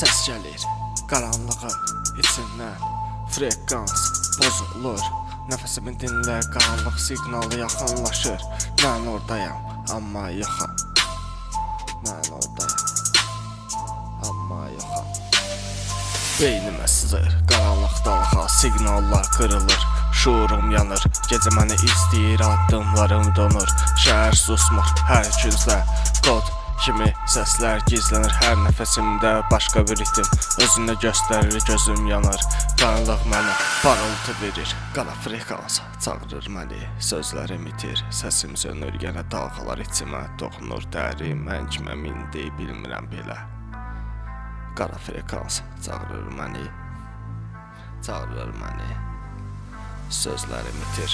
Səs gəlir qaranlığın içindən, frekans bozulur. Nəfəsimi dinlə, qaranlıq siqnalı yaxınlaşır. Mən oradayam, amma yoxam. Mən oradayam, amma yoxam. Beynimə sızır qaranlıq dalğa, siqnallar qırılır. Şuurum yanır, gecə məni istəyir, addımlarım donur. Şəhər susmur, hər küncdə kod kimi səslər gizlənir. Hər nəfəsimdə başqa bir ritim özünə göstərir, gözüm yanır. Qaranlıq mənə parıltı verir, qara frekans çağırır məni. Sözlərim itir, səsim sönür, yenə dalğalar içimə toxunur. Dərim mən kimə mindi, bilmirəm belə. Qara frekans çağırır məni, çağırır məni. Sözlərim itir.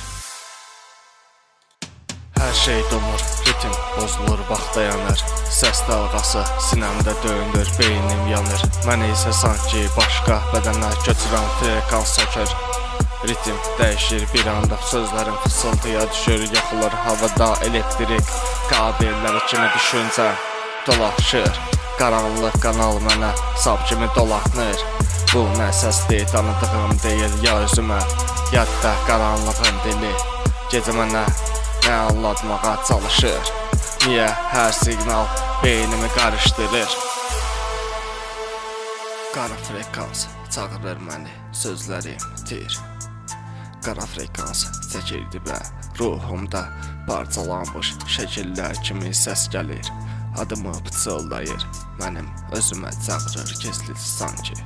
Hər şey donur, ritim bozulur, vaxt dayanır. Səs dalğası sinəmdə döyünür, beynim yanır. Mənə isə sanki başqa bədənə götürən frekans çəkir. Ritim dəyişir bir anda, sözlərim fısıltıya düşür. Yaxılır havada elektrik kabelləri kimi düşüncə dolaşır. Qaranlıq kanal mənə sap kimi dolanır. Bu nə səsdir, tanıdığım deyil ya özümə, yadda qaranlığın dili. Gecə mənə nə anlatmağa çalışır. Niyə hər siqnal beynimi qarışdırır? Qara frekans çağırır məni, sözlərim itir. Qara frekans çəkir dibə, ruhumda parçalanmış şəkillər kimi səs gəlir. Adımı pıçıldayır, mənim özümə çağırır gizlici sanki.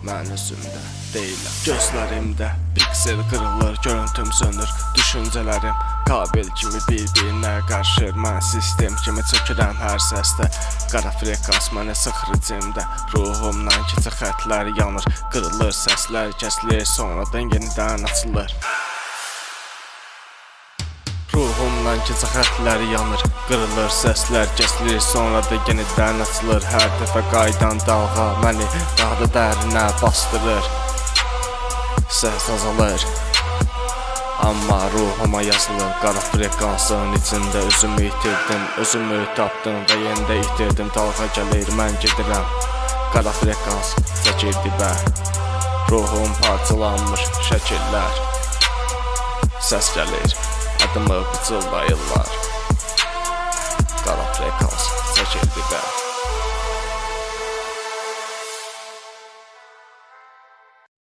Mən özümdə deyiləm. Gözlərimdə piksel qırılır, görüntüm sönür. Düşüncələrim kabel kimi bir-birinə qarışır. Mən sistem kimi çökürəm hər səsdə. Qara frekans mənə sıxır içimdə. Ruhumdan keçə xətlər yanır. Qırılır, səslər kəsilir, sonradan yenidən açılır. Ruhumdan keçə xətlər yanır. Qırılır, səslər kəsilir, sonra da yenidən açılır. Hər dəfə qaydan dalğa məni daha da dərinə bastırır. Səs azalır, amma ruhuma yazılır. Qara frekansın içində özümü itirdim, özümü tapdım və yenidə itirdim. Dalğa gəlir, mən gedirəm. Qara frekans çəkir dibə, ruhum parçalanmış şəkillər. Səs gəlir, adımı pıçıldayırlar. Qara frekans çəkir dibə.